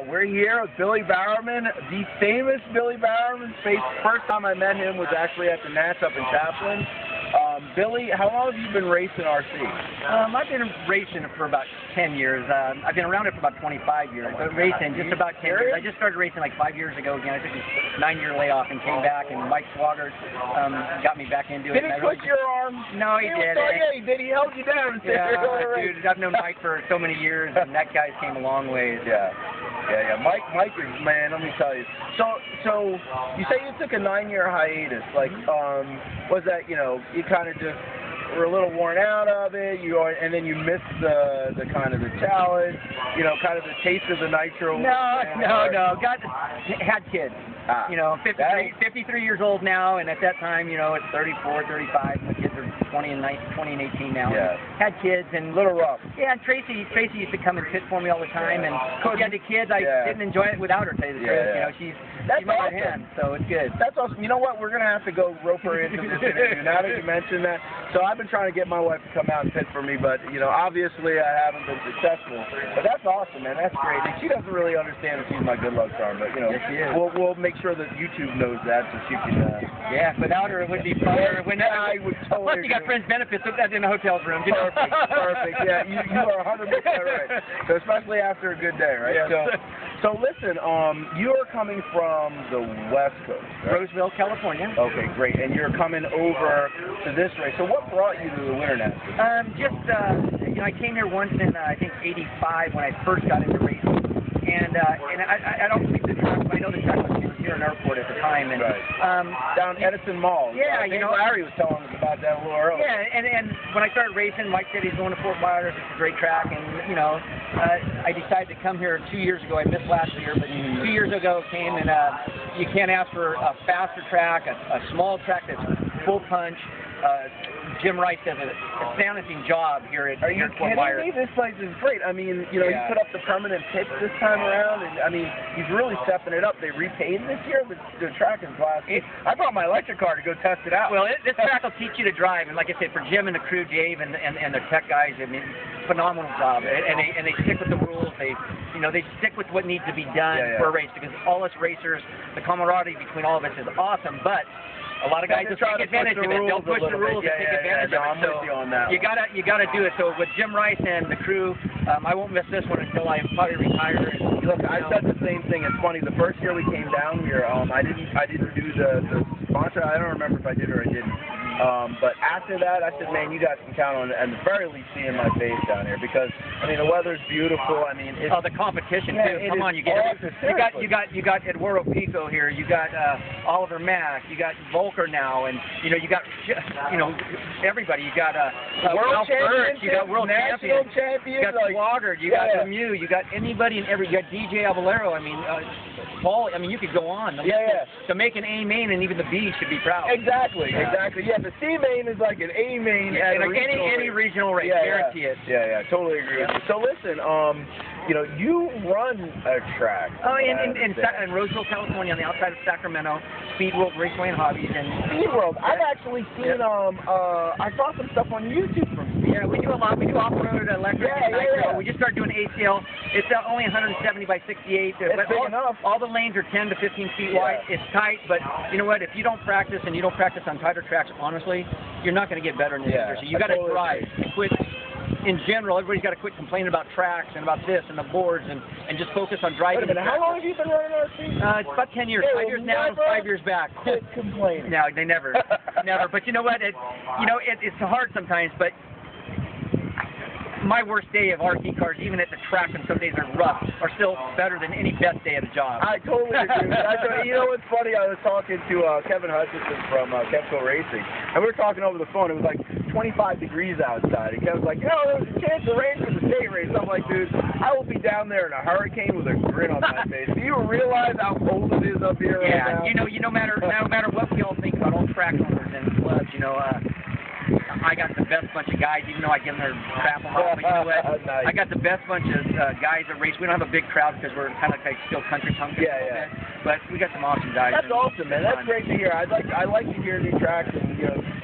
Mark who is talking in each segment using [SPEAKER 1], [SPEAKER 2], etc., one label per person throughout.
[SPEAKER 1] We're here with Billy Bowerman, the famous Billy Bowerman. First time I met him was actually at the Nats up in Chaplin. Billy, how long have you been racing RC?
[SPEAKER 2] I've been racing for about 10 years. I've been around it for about 25 years. But racing just about 10 years. I just started racing like 5 years ago again. I took a 9-year layoff and came back, and Mike Swagert got me back into it.
[SPEAKER 1] Did he twist your arm?
[SPEAKER 2] No, he didn't.
[SPEAKER 1] Yeah, he did. He held you down and said,
[SPEAKER 2] dude, I've known Mike for so many years, and that guy's came a long ways.
[SPEAKER 1] Yeah. Mike is, man, let me tell you. So you say you took a 9-year hiatus. Like, was that, you kind of just were a little worn out of it, and then you missed the kind of the challenge, kind of the taste of the nitro?
[SPEAKER 2] No. Had kids. 53 years old now, and at that time, it's 34, 35. My kids are 20 and 18 now.
[SPEAKER 1] Yeah.
[SPEAKER 2] Had kids and
[SPEAKER 1] a little rough.
[SPEAKER 2] Yeah, and Tracy used to come and pit for me all the time, and she had the kids. I didn't enjoy it without her. To tell you the truth, she's my right hand, so it's good.
[SPEAKER 1] That's awesome. You know what? We're gonna have to go rope her into this interview now that you mentioned that. So I've been trying to get my wife to come out and pit for me, but obviously I haven't been successful. But that's awesome, man. That's great. And she doesn't really understand that she's my good luck charm, but
[SPEAKER 2] yes, she is.
[SPEAKER 1] We'll make sure that YouTube knows that, so she can.
[SPEAKER 2] Yeah, without her it would be fun.
[SPEAKER 1] I would totally.
[SPEAKER 2] Plus, you got friends benefits. Put that in the hotel's room.
[SPEAKER 1] Perfect. Yeah, you are 100% right. So especially after a good day, right?
[SPEAKER 2] Yes.
[SPEAKER 1] So listen, you are coming from the West Coast, right?
[SPEAKER 2] Roseville, California.
[SPEAKER 1] Okay, great. And you're coming over to this race. So what brought you to the Winter Nats?
[SPEAKER 2] I came here once in I think '85 when I first got into racing, and I don't think the track. I know the track was here in Airport at the time, and
[SPEAKER 1] down Edison Mall.
[SPEAKER 2] Yeah,
[SPEAKER 1] Larry was telling us about that a little earlier.
[SPEAKER 2] Yeah, and when I started racing, Mike said he's going to Fort Myers. It's a great track, and I decided to come here 2 years ago. I missed last year, but 2 years ago came, and you can't ask for a faster track, a small track that's full punch. Jim Rice does an astonishing job here at Fort Myers.
[SPEAKER 1] Are you kidding me? This place is great. I mean, you put up the permanent pits this time around, and I mean, he's really stepping it up. They repaved this year. The track is glass. I brought my electric car to go test it out.
[SPEAKER 2] Well, this track will teach you to drive, and like I said, for Jim and the crew, Dave and the tech guys, I mean, phenomenal job. And they stick with the rules. They stick with what needs to be done for a race, because all us racers, the camaraderie between all of us is awesome, but a lot of guys will take advantage of it. They'll push the rules and take advantage of it.
[SPEAKER 1] I'm with you on that.
[SPEAKER 2] You gotta do it. So with Jim Rice and the crew, I won't miss this one until I probably retire.
[SPEAKER 1] Look, I said the same thing. It's funny. The first year we came down here, I didn't do the sponsor. I don't remember if I did or I didn't. But after that, I said, man, you guys can count on, at the very least, seeing my face down here, because I mean the weather's beautiful. I mean, it's,
[SPEAKER 2] the competition too. Come on, you got Eduardo Pico here. You got Oliver Mack. You got Volker now, and you got everybody. You got
[SPEAKER 1] world champions.
[SPEAKER 2] You got world
[SPEAKER 1] champions.
[SPEAKER 2] You got Swagert. You got Lemieux. You got anybody and every. You got DJ Avalero. I mean, Paul. I mean, you could go on. To make an A main, and even the B should be proud.
[SPEAKER 1] Exactly. Yeah, the C main is like an A main.
[SPEAKER 2] Yeah, like any regional race. Guarantee it.
[SPEAKER 1] Yeah. Totally agree with you. So listen, you run a track.
[SPEAKER 2] Oh, in Roseville, California, on the outside of Sacramento, Speed World Raceway and Hobbies. And
[SPEAKER 1] Speed World. I've actually seen. I saw some stuff on YouTube from Speed.
[SPEAKER 2] Yeah, we do a lot. We do off-road, electric, and nitro. We just started doing ACL. It's only 170 by 68.
[SPEAKER 1] But big enough.
[SPEAKER 2] All the lanes are 10 to 15 feet wide. It's tight, but you know what? If you don't practice and you don't practice on tighter tracks, honestly, you're not going to get better in this industry. You got to drive. Quit. In general, everybody's got to quit complaining about tracks and about this and the boards and just focus on driving.
[SPEAKER 1] Wait a minute, how long have you been running RC?
[SPEAKER 2] It's about 10 years. 5 years now, 5 years back.
[SPEAKER 1] Quit complaining.
[SPEAKER 2] No, they never. Never. But you know what? It's hard sometimes, but my worst day of RC cars, even at the track when some days are rough, are still better than any best day at a job.
[SPEAKER 1] I totally agree with that. You know what's funny? I was talking to Kevin Hutchinson from Kevco Racing, and we were talking over the phone. It was like 25 degrees outside, and Kevin's like, there's a chance of rain for the state race. I'm like, dude, I will be down there in a hurricane with a grin on my face. Do you realize how cold it is up here right now?
[SPEAKER 2] No matter what we all think about all track owners and clubs, I got the best bunch of guys, even though I give them their crap a lot. But you know what? Nice. I got the best bunch of guys that race. We don't have a big crowd because we're kind of like still country punk. But we got some awesome guys.
[SPEAKER 1] That's awesome, man. That's great to hear. I like to hear new tracks and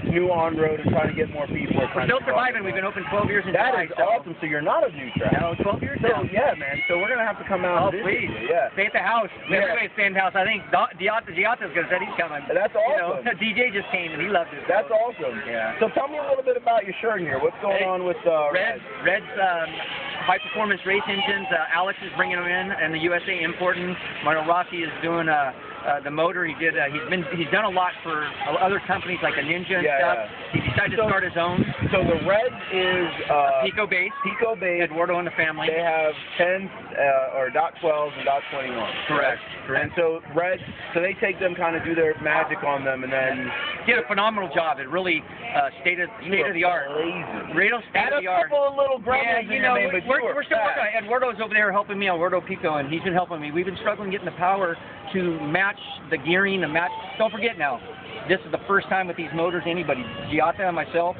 [SPEAKER 1] new on-road and trying to get more people.
[SPEAKER 2] We're still surviving. We've been open 12 years in
[SPEAKER 1] That
[SPEAKER 2] July,
[SPEAKER 1] is awesome. So you're not a new track.
[SPEAKER 2] No, 12 years
[SPEAKER 1] So,
[SPEAKER 2] now.
[SPEAKER 1] yeah, man. So we're going to have to come out and visit
[SPEAKER 2] please.
[SPEAKER 1] you. Yeah.
[SPEAKER 2] Stay at the house.
[SPEAKER 1] Yeah.
[SPEAKER 2] Everybody's staying at the house. I think Giata's going to say he's coming.
[SPEAKER 1] That's awesome.
[SPEAKER 2] You know, DJ just came and he loved it.
[SPEAKER 1] That's awesome.
[SPEAKER 2] Yeah.
[SPEAKER 1] So tell me a little bit about your shirt here. What's going on with
[SPEAKER 2] Red's high-performance race engines. Alex is bringing them in, and the USA importing. Mario Rossi is doing the motor. He's done a lot for other companies like a Ninja and stuff.
[SPEAKER 1] Yeah.
[SPEAKER 2] He decided to start his own.
[SPEAKER 1] So the Red is
[SPEAKER 2] Pico base.
[SPEAKER 1] Pico base.
[SPEAKER 2] Eduardo and the family.
[SPEAKER 1] They have 10s or .12s and .21.
[SPEAKER 2] Correct.
[SPEAKER 1] And so Red, so they take them, kind of do their magic on them, and then
[SPEAKER 2] did a phenomenal job. It really state of the art. Real state of the art.
[SPEAKER 1] Had a couple of little gremlins in your name, but
[SPEAKER 2] we're still working on it. Eduardo's over there helping me, Eduardo Pico, and he's been helping me. We've been struggling getting the power to match the gearing, and match. Don't forget now, this is the first time with these motors. Anybody, Giata and myself.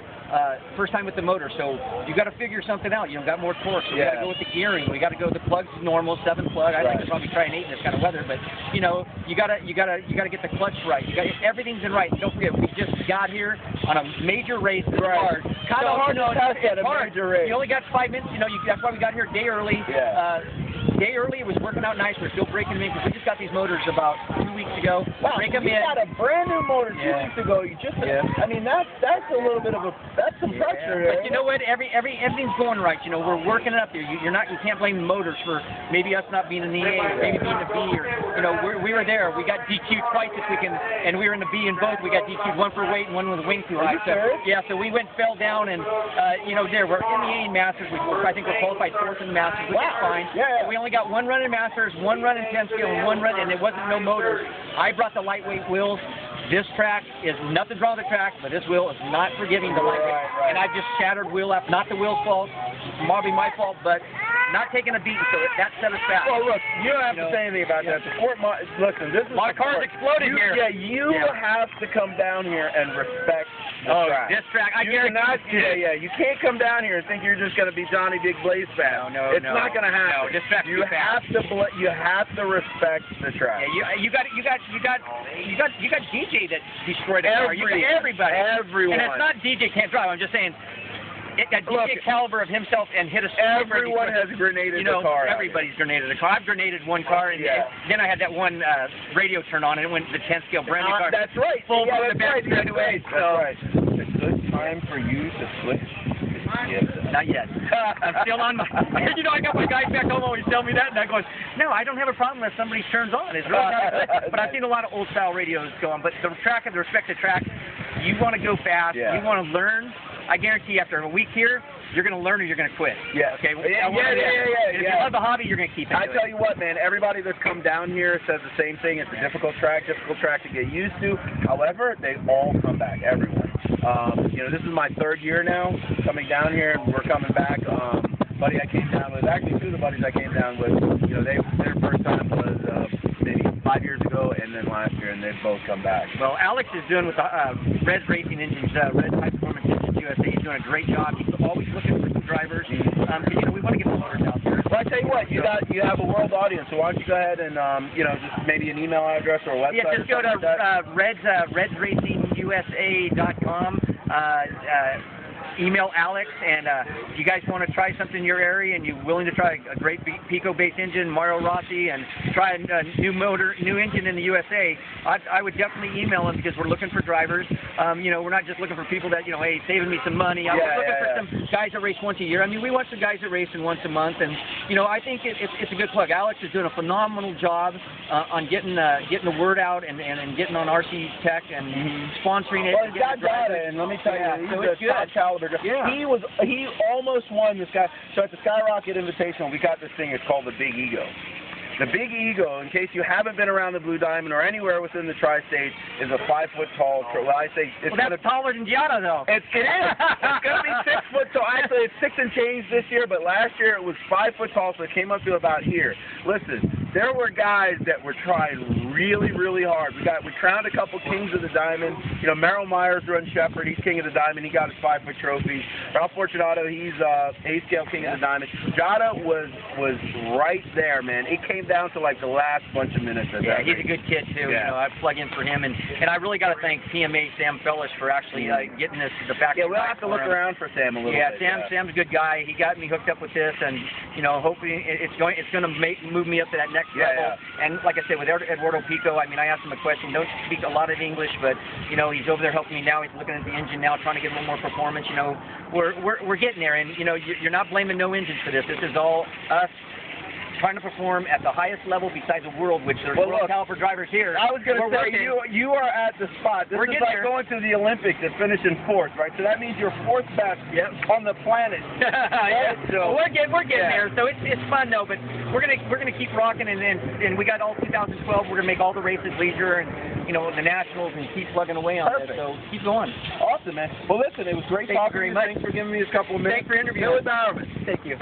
[SPEAKER 2] First time with the motor, so you got to figure something out. You know, got more torque. So we got to go with the gearing. We got to go with the plugs normal 7 plug. I think it's probably try an 8 in this kind of weather, but you know, you gotta get the clutch right. Everything's in right. Don't forget, we just got here on a major race. It's hard.
[SPEAKER 1] Kind of hard to test at a major race.
[SPEAKER 2] You only got 5 minutes. You know, that's why we got here a day early.
[SPEAKER 1] Yeah.
[SPEAKER 2] Day early, it was working out nice. We're still breaking them in because we just got these motors about 2 weeks ago.
[SPEAKER 1] Wow,
[SPEAKER 2] break them
[SPEAKER 1] you
[SPEAKER 2] in.
[SPEAKER 1] got a brand new motor 2 weeks ago. You just, I mean, that's a little bit of that's some pressure there.
[SPEAKER 2] But you know what? Everything's going right. You know, we're working it up here. You can't blame the motors for maybe us not being in the A or maybe being the B, or you know, we were there. We got DQ'd twice this weekend, and we were in the B in both. We got DQ'd, one for weight and one with a wing too high. So we fell down, and you know, we're in the A in Masters. I think we're qualified 4th in the Masters, which is fine.
[SPEAKER 1] Yeah.
[SPEAKER 2] We only got 1 run in Masters, 1 run in 10 scale, and 1 run, and it wasn't no motors. I brought the lightweight wheels. This track is nothing's wrong with the track, but this wheel is not forgiving the lightweight. And I just shattered wheel up. Not the wheel's fault, probably my fault, but not taking a beating, so that set us back.
[SPEAKER 1] Well, look, you don't have to say anything about that. Listen, this is
[SPEAKER 2] a lot of cars exploding here.
[SPEAKER 1] Yeah, you have to come down here and respect the track.
[SPEAKER 2] This track, I guarantee you.
[SPEAKER 1] You can't come down here and think you're just going to be Johnny Big Blaze fan.
[SPEAKER 2] No,
[SPEAKER 1] it's not going to happen.
[SPEAKER 2] No, this track
[SPEAKER 1] you have to respect the track.
[SPEAKER 2] Yeah, you got DJ that destroyed the car. You got everybody.
[SPEAKER 1] Everyone.
[SPEAKER 2] And it's not DJ can't drive. I'm just saying. That DJ caliber of himself and hit a
[SPEAKER 1] everyone has grenaded the car.
[SPEAKER 2] Everybody's grenaded a car. I've grenaded 1 car, and then I had that one radio turn on, and it went to the 10 scale brand new car.
[SPEAKER 1] That's right.
[SPEAKER 2] Full from the back straight away.
[SPEAKER 1] That's right. It's a good time for you to switch.
[SPEAKER 2] Not yet. I'm still on my. You know, I got my guys back home always tell me that, and I go, no, I don't have a problem unless somebody turns on. It's really not. But I've seen a lot of old style radios go on. But the track, the respect the track, you want to go fast. You want to learn. I guarantee after a week here, you're going to learn or you're going to quit.
[SPEAKER 1] Yeah.
[SPEAKER 2] Okay. If you love the hobby, you're going to keep it.
[SPEAKER 1] I tell you what, man. Everybody that's come down here says the same thing. It's a difficult track to get used to. However, they all come back. Everyone. You know, this is my 3rd year now coming down here, and we're coming back. Buddy I came down with, actually 2 of the buddies I came down with, you know, their first time was maybe 5 years ago, and then last year, and they've both come back.
[SPEAKER 2] Well, Alex is doing with Red's Racing Engines, Red's High Performance Engines USA. He's doing a great job. He's always looking for some drivers. You know, we want to get the motors out there.
[SPEAKER 1] Well, I tell you what, you have a world audience, so why don't you go ahead and you know, just maybe an email address or a website.
[SPEAKER 2] Yeah, just go to redsracingusa.com. Email Alex, and if you guys want to try something in your area and you're willing to try a great Pico-based engine, Mario Rossi, and try a new engine in the USA, I would definitely email them because we're looking for drivers. You know, we're not just looking for people that, you know, hey, saving me some money. I'm looking for some guys that race once a year. I mean, we want some guys that race once a month, and you know, I think it's a good plug. Alex is doing a phenomenal job on getting the word out and getting on RC Tech and sponsoring it.
[SPEAKER 1] Well, he's got data, and let me tell you, he's a top caliber. Yeah. He almost won this guy. So at the Skyrocket Invitational, we got this thing. It's called the Big Ego. The Big Ego, in case you haven't been around the Blue Diamond or anywhere within the Tri-State, is a 5-foot tall. Well, I say it's
[SPEAKER 2] that's taller than Giada, though.
[SPEAKER 1] It is. It's going to be 6 foot tall. Actually, it's 6 and change this year, but last year it was 5 foot tall, so it came up to about here. Listen, there were guys that were trying really, really hard. We crowned a couple Kings of the Diamond You know, Merrill Myers runs Shepherd. He's King of the Diamond. He got his 5-foot trophy. Ralph Fortunato, he's A-scale King of the Diamond. Jada was right there, man. It came down to like the last bunch of minutes.
[SPEAKER 2] Yeah, he's a good kid too.
[SPEAKER 1] Yeah.
[SPEAKER 2] You know, I plug in for him, and I really got to thank PMA Sam Fellish for actually getting the fact.
[SPEAKER 1] Yeah, we'll have to look around for Sam a little bit.
[SPEAKER 2] Sam's a good guy. He got me hooked up with this, and you know, hopefully it's going to move me up to that next level.
[SPEAKER 1] Yeah.
[SPEAKER 2] And like I said, with Eduardo Pico, I mean, I asked him a question. Don't speak a lot of English, but you know, he's over there helping me now. He's looking at the engine now, trying to get a little more performance. You know, we're getting there, and you know, you're not blaming no engines for this. This is all us trying to perform at the highest level besides the world, which there's world caliber drivers here.
[SPEAKER 1] I was going to say, you are at the spot. This is like going to the Olympics and finishing 4th, right? So that means you're 4th best on the planet.
[SPEAKER 2] Yeah. So we're getting there. So it's fun though, but we're gonna keep rocking, and we got all 2012. We're gonna make all the races leisure and you know the nationals and keep plugging away on it. So keep going.
[SPEAKER 1] Awesome, man. Well, listen, it was great talking to you. Thanks for giving me a couple of minutes.
[SPEAKER 2] Thanks for interviewing.
[SPEAKER 1] Billy Bowerman.
[SPEAKER 2] Thank you.